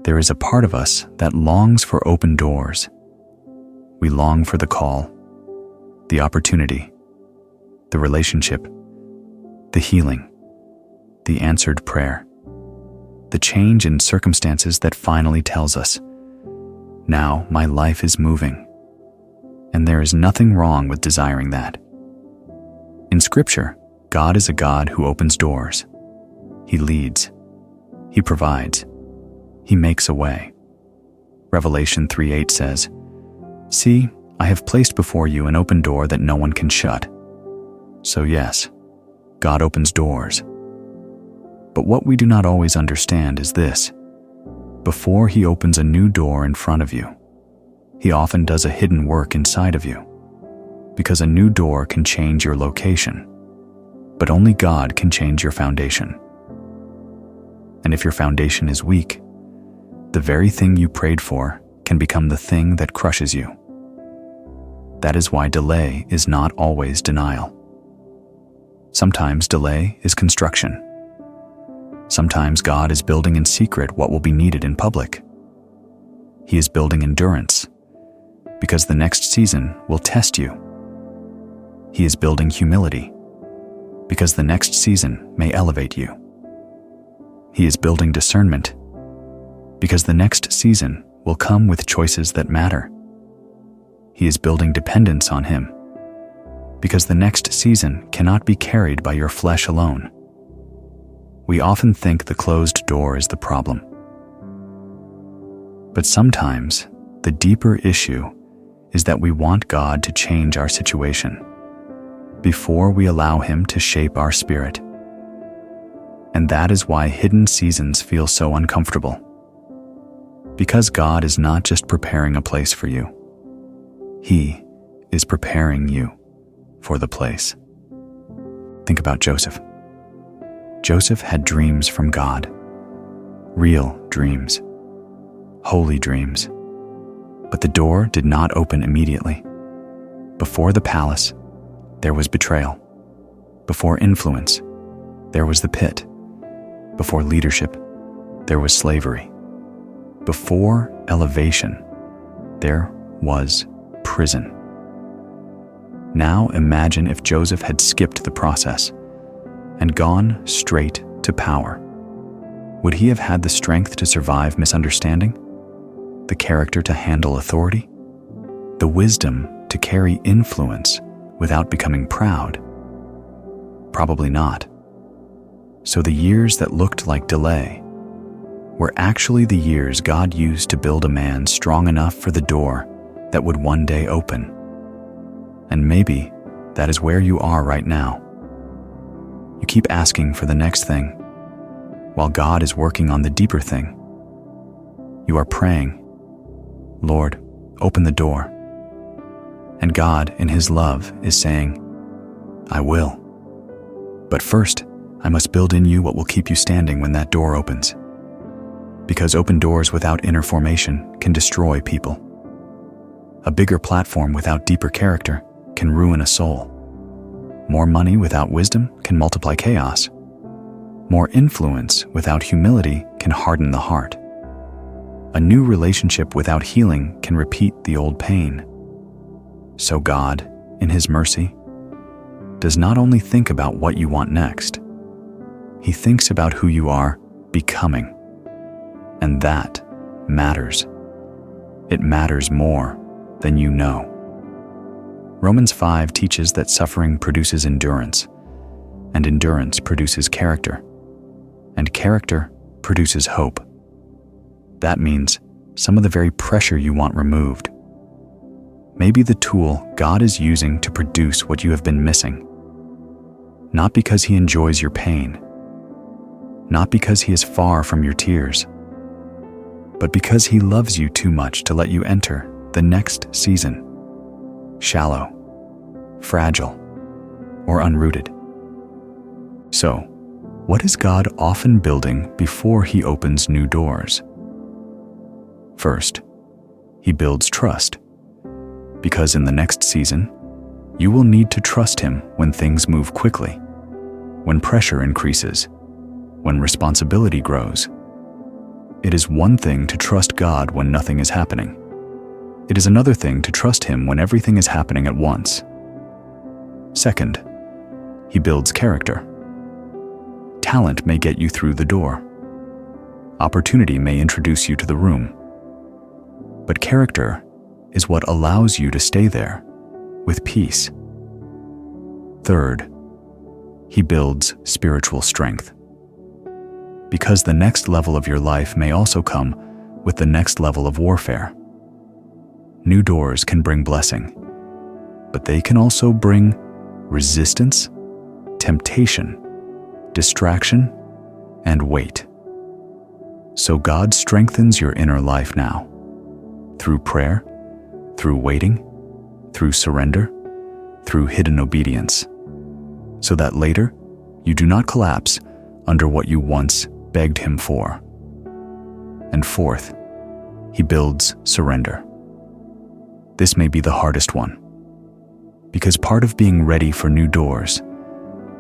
There is a part of us that longs for open doors. We long for the call, the opportunity, the relationship, the healing, the answered prayer, the change in circumstances that finally tells us, now my life is moving. And there is nothing wrong with desiring that. In Scripture, God is a God who opens doors. He leads. He provides. He makes a way. Revelation 3:8 says, "See, I have placed before you an open door that no one can shut." So yes, God opens doors. But what we do not always understand is this: before He opens a new door in front of you, He often does a hidden work inside of you. Because a new door can change your location, but only God can change your foundation. And if your foundation is weak, the very thing you prayed for can become the thing that crushes you. That is why delay is not always denial. Sometimes delay is construction. Sometimes God is building in secret what will be needed in public. He is building endurance, because the next season will test you. He is building humility, because the next season may elevate you. He is building discernment, because the next season will come with choices that matter. He is building dependence on Him, because the next season cannot be carried by your flesh alone. We often think the closed door is the problem. But sometimes the deeper issue is that we want God to change our situation before we allow Him to shape our spirit. And that is why hidden seasons feel so uncomfortable. Because God is not just preparing a place for you. He is preparing you for the place. Think about Joseph. Joseph had dreams from God. Real dreams. Holy dreams. But the door did not open immediately. Before the palace, there was betrayal. Before influence, there was the pit. Before leadership, there was slavery. Before elevation, there was prison. Now imagine if Joseph had skipped the process and gone straight to power. Would he have had the strength to survive misunderstanding? The character to handle authority? The wisdom to carry influence without becoming proud? Probably not. So the years that looked like delay were actually the years God used to build a man strong enough for the door that would one day open. And maybe that is where you are right now. You keep asking for the next thing, while God is working on the deeper thing. You are praying, "Lord, open the door." And God, in His love, is saying, "I will. But first, I must build in you what will keep you standing when that door opens." Because open doors without inner formation can destroy people. A bigger platform without deeper character can ruin a soul. More money without wisdom can multiply chaos. More influence without humility can harden the heart. A new relationship without healing can repeat the old pain. So God, in His mercy, does not only think about what you want next, He thinks about who you are becoming. And that matters. It matters more than you know. Romans 5 teaches that suffering produces endurance, and endurance produces character, and character produces hope. That means some of the very pressure you want removed may be the tool God is using to produce what you have been missing. Not because He enjoys your pain, not because He is far from your tears, but because He loves you too much to let you enter the next season, shallow, fragile, or unrooted. So, what is God often building before He opens new doors? First, He builds trust, because in the next season, you will need to trust Him when things move quickly, when pressure increases, when responsibility grows, It is one thing to trust God when nothing is happening. It is another thing to trust Him when everything is happening at once. Second, He builds character. Talent may get you through the door. Opportunity may introduce you to the room. But character is what allows you to stay there with peace. Third, He builds spiritual strength. Because the next level of your life may also come with the next level of warfare. New doors can bring blessing, but they can also bring resistance, temptation, distraction, and weight. So God strengthens your inner life now, through prayer, through waiting, through surrender, through hidden obedience, so that later you do not collapse under what you once begged Him for. And fourth, He builds surrender. This may be the hardest one, because part of being ready for new doors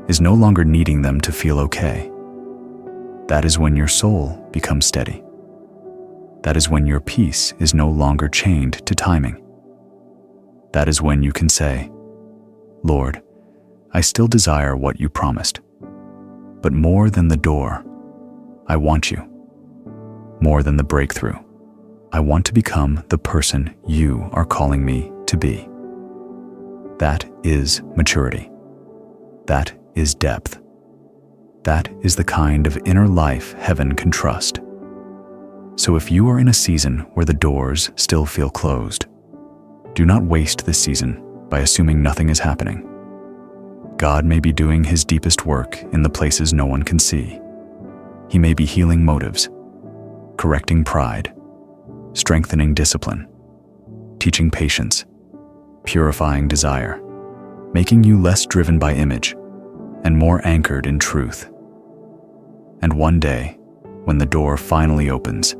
is no longer needing them to feel okay. That is when your soul becomes steady. That is when your peace is no longer chained to timing. That is when you can say, Lord, I still desire what you promised, but more than the door, I want you. More than the breakthrough, I want to become the person you are calling me to be. That is maturity. That is depth. That is the kind of inner life heaven can trust. So if you are in a season where the doors still feel closed, do not waste this season by assuming nothing is happening. God may be doing His deepest work in the places no one can see. He may be healing motives, correcting pride, strengthening discipline, teaching patience, purifying desire, making you less driven by image and more anchored in truth. And one day, when the door finally opens,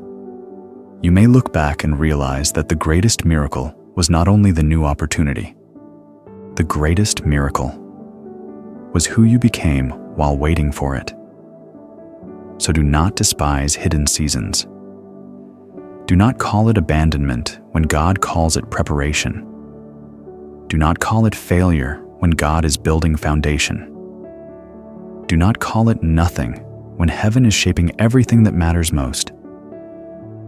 you may look back and realize that the greatest miracle was not only the new opportunity. The greatest miracle was who you became while waiting for it. So do not despise hidden seasons. Do not call it abandonment when God calls it preparation. Do not call it failure when God is building foundation. Do not call it nothing when heaven is shaping everything that matters most.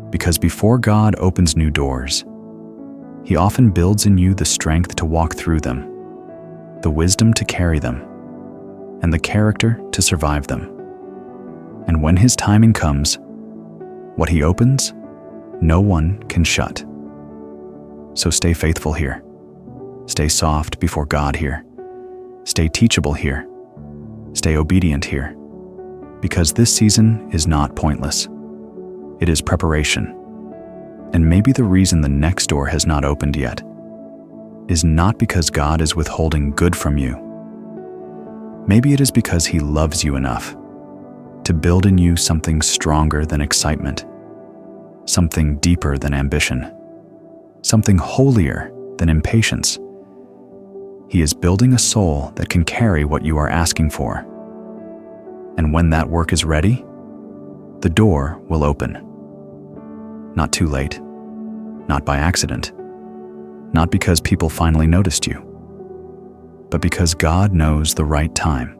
Because before God opens new doors, He often builds in you the strength to walk through them, the wisdom to carry them, and the character to survive them. And when His timing comes, what He opens, no one can shut. So stay faithful here. Stay soft before God here. Stay teachable here. Stay obedient here. Because this season is not pointless. It is preparation. And maybe the reason the next door has not opened yet is not because God is withholding good from you. Maybe it is because He loves you enough to build in you something stronger than excitement, something deeper than ambition, something holier than impatience. He is building a soul that can carry what you are asking for. And when that work is ready, the door will open. Not too late, not by accident, not because people finally noticed you, but because God knows the right time,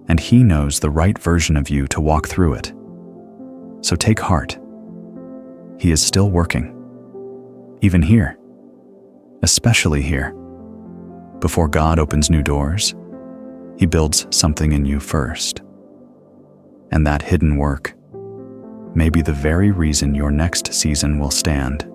and He knows the right version of you to walk through it. So take heart. He is still working, even here, especially here. Before God opens new doors, He builds something in you first. And that hidden work may be the very reason your next season will stand.